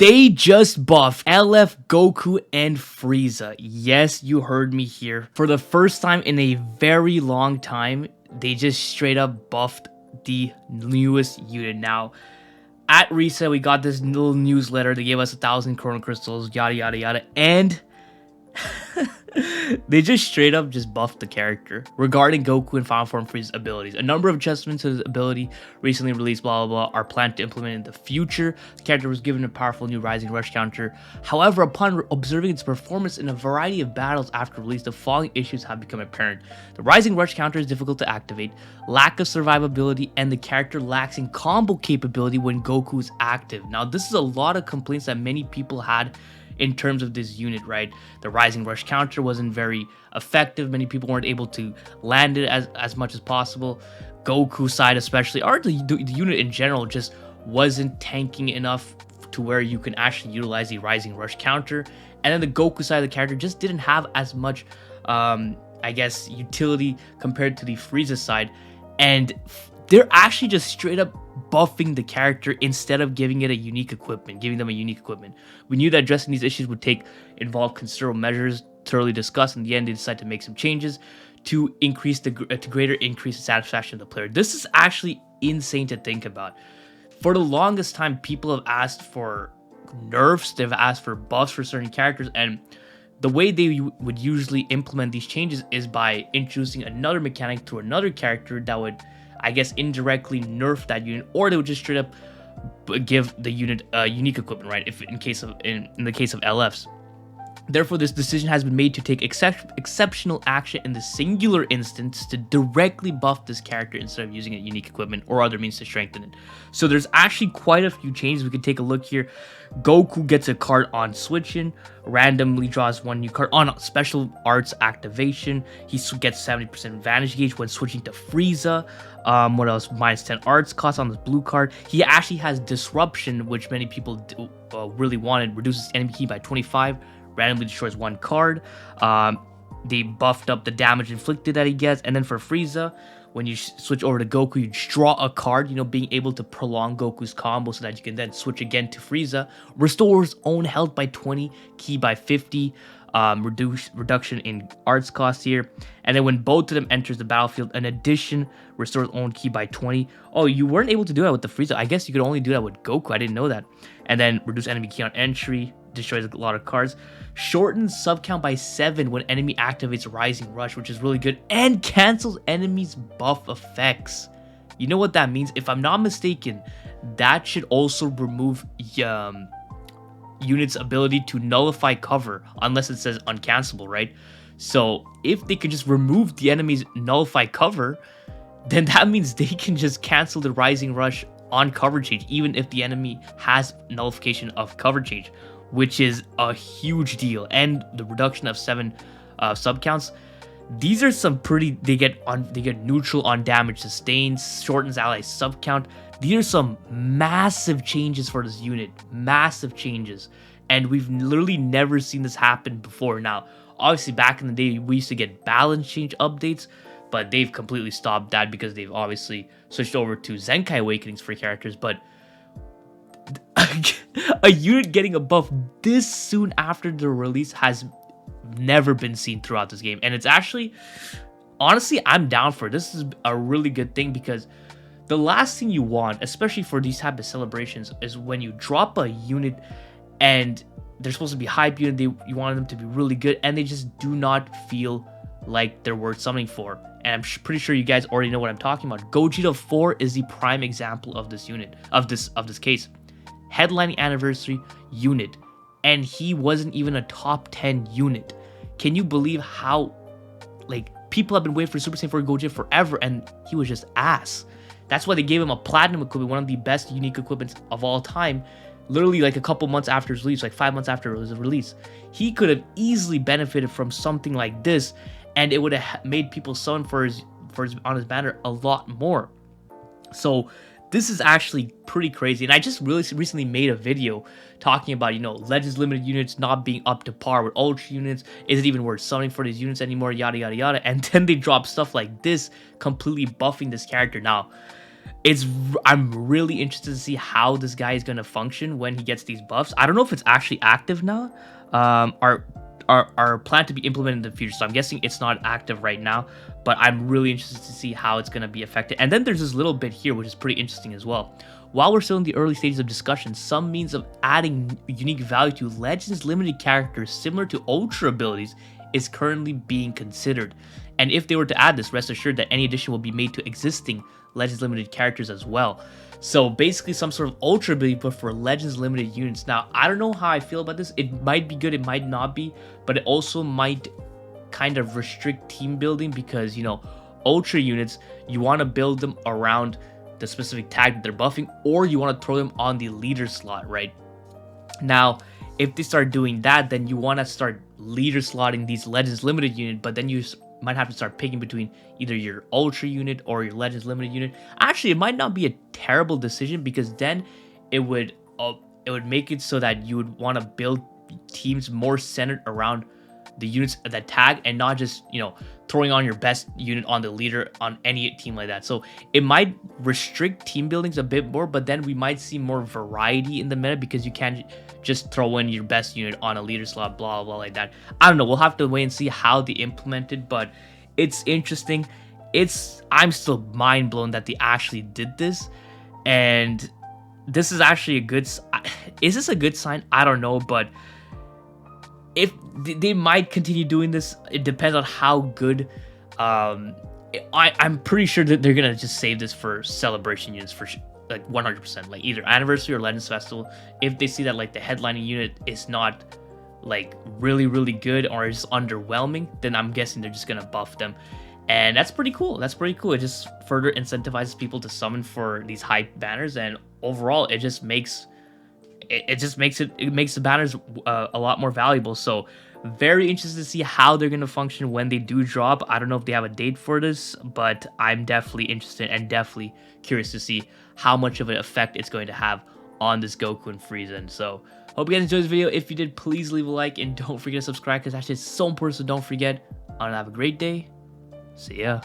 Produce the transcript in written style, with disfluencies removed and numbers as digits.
They just buffed LF, Goku, and Frieza. Yes, you heard me here. For the first time in a very long time, they just straight up buffed the newest unit. Now, at reset, we got this little newsletter. They gave us 1,000 chrono crystals, yada yada yada, and they just straight up just buffed the character regarding Goku and Final Form Frieza's abilities. A number of adjustments to his ability recently released, blah blah blah, are planned to implement in the future. The character was given a powerful new Rising Rush counter. However, upon observing its performance in a variety of battles after release, the following issues have become apparent. The Rising Rush counter is difficult to activate, lack of survivability, and the character lacks in combo capability when Goku is active. Now, this is a lot of complaints that many people had in terms of this unit, right? The Rising Rush counter wasn't very effective. Many people weren't able to land it as much as possible. Goku side especially, or the unit in general, just wasn't tanking enough to where you can actually utilize the Rising Rush counter. And then the Goku side of the character just didn't have as much, I guess, utility compared to the Frieza side. And they're actually just straight up buffing the character instead of giving it a unique equipment, giving them a unique equipment. We knew that addressing these issues would involve considerable measures, thoroughly discussed. In the end, they decided to make some changes to greater increase the satisfaction of the player. This is actually insane to think about. For the longest time, people have asked for nerfs, they've asked for buffs for certain characters, and the way they would usually implement these changes is by introducing another mechanic to another character that would, I guess, indirectly nerf that unit, or they would just straight up give the unit unique equipment, right? If in the case of LFs. Therefore, this decision has been made to take exceptional action in the singular instance to directly buff this character instead of using a unique equipment or other means to strengthen it. So there's actually quite a few changes. We could take a look here. Goku gets a card on switching, randomly draws one new card on special arts activation. He gets 70% advantage gauge when switching to Frieza. What else? Minus 10 arts cost on this blue card. He actually has disruption, which many people really wanted. Reduces enemy key by 25. Randomly destroys one card. They buffed up the damage inflicted that he gets. And then for Frieza, when you switch over to Goku, you just draw a card, being able to prolong Goku's combo so that you can then switch again to Frieza. Restores own health by 20, key by 50, reduction in arts cost here. And then when both of them enters the battlefield, an addition restores own key by 20. Oh, you weren't able to do that with the Frieza. I guess you could only do that with Goku. I didn't know that. And then reduce enemy key on entry, destroys a lot of cards. Shortens sub count by 7 when enemy activates Rising Rush, which is really good, and cancels enemies' buff effects. You know what that means? If I'm not mistaken, that should also remove unit's ability to nullify cover unless it says uncancelable, right? So if they could just remove the enemy's nullify cover, then that means they can just cancel the Rising Rush on cover change, even if the enemy has nullification of cover change, which is a huge deal. And the reduction of 7 sub counts. These are some pretty. They get neutral on damage sustained, shortens ally sub count. These are some massive changes for this unit, massive changes, and we've literally never seen this happen before. Now, obviously, back in the day, we used to get balance change updates, but they've completely stopped that because they've obviously switched over to Zenkai Awakenings for characters. But a unit getting a buff this soon after the release has never been seen throughout this game, and it's actually, honestly, I'm down for it. This is a really good thing because the last thing you want, especially for these type of celebrations, is when you drop a unit and they're supposed to be hype unit, you want them to be really good, and they just do not feel like they're worth something for. And I'm pretty sur you guys already know what I'm talking about. Gogeta 4 is the prime example of this unit, of this case. Headlining anniversary unit, and he wasn't even a top 10 unit. Can you believe how, people have been waiting for Super Saiyan 4 Gogeta forever, and he was just ass. That's why they gave him a platinum equipment, one of the best unique equipments of all time, literally a couple months after his release, 5 months after his release. He could have easily benefited from something like this, and it would have made people summon for his on his banner a lot more. So this is actually pretty crazy, and I just really recently made a video talking about, Legends Limited units not being up to par with Ultra units. Is it even worth summoning for these units anymore? Yada, yada, yada. And then they drop stuff like this, completely buffing this character. Now, I'm really interested to see how this guy is gonna function when he gets these buffs. I don't know if it's actually active now. Are planned to be implemented in the future. So I'm guessing it's not active right now, but I'm really interested to see how it's going to be affected. And then there's this little bit here, which is pretty interesting as well. While we're still in the early stages of discussion, some means of adding unique value to Legends limited characters similar to Ultra abilities is currently being considered. And if they were to add this, rest assured that any addition will be made to existing Legends limited characters as well. So basically some sort of Ultra ability, but for Legends limited units. Now, I don't know how I feel about this. It might be good, it might not be, but it also might kind of restrict team building because, you know, Ultra units, you want to build them around the specific tag that they're buffing, or you want to throw them on the leader slot, right? Now, if they start doing that, then you want to start leader slotting these Legends limited unit, but then you might have to start picking between either your Ultra unit or your Legends limited unit. Actually, it might not be a terrible decision because then it would make it so that you would want to build teams more centered around the units that tag and not just, you know, throwing on your best unit on the leader on any team like that. So it might restrict team buildings a bit more, but then we might see more variety in the meta because you can't just throw in your best unit on a leader slot, blah blah like that. I don't know, we'll have to wait and see how they implement it, but it's interesting. I'm still mind blown that they actually did this, and this is actually a good. Is this a good sign? I don't know, but if they might continue doing this, it depends on how good. I'm pretty sure that they're gonna just save this for celebration units for like 100%, like either anniversary or Legends Festival. If they see that like the headlining unit is not like really good or is underwhelming, then I'm guessing they're just gonna buff them, and that's pretty cool. That's pretty cool. It just further incentivizes people to summon for these hype banners, and overall, it just makes the banners a lot more valuable. So very interested to see how they're going to function when they do drop. I don't know if they have a date for this, but I'm definitely interested and definitely curious to see how much of an effect it's going to have on this Goku and Frieza. And so hope you guys enjoyed this video. If you did, please leave a like and don't forget to subscribe because actually it's so important, so don't forget. And have a great day. See ya.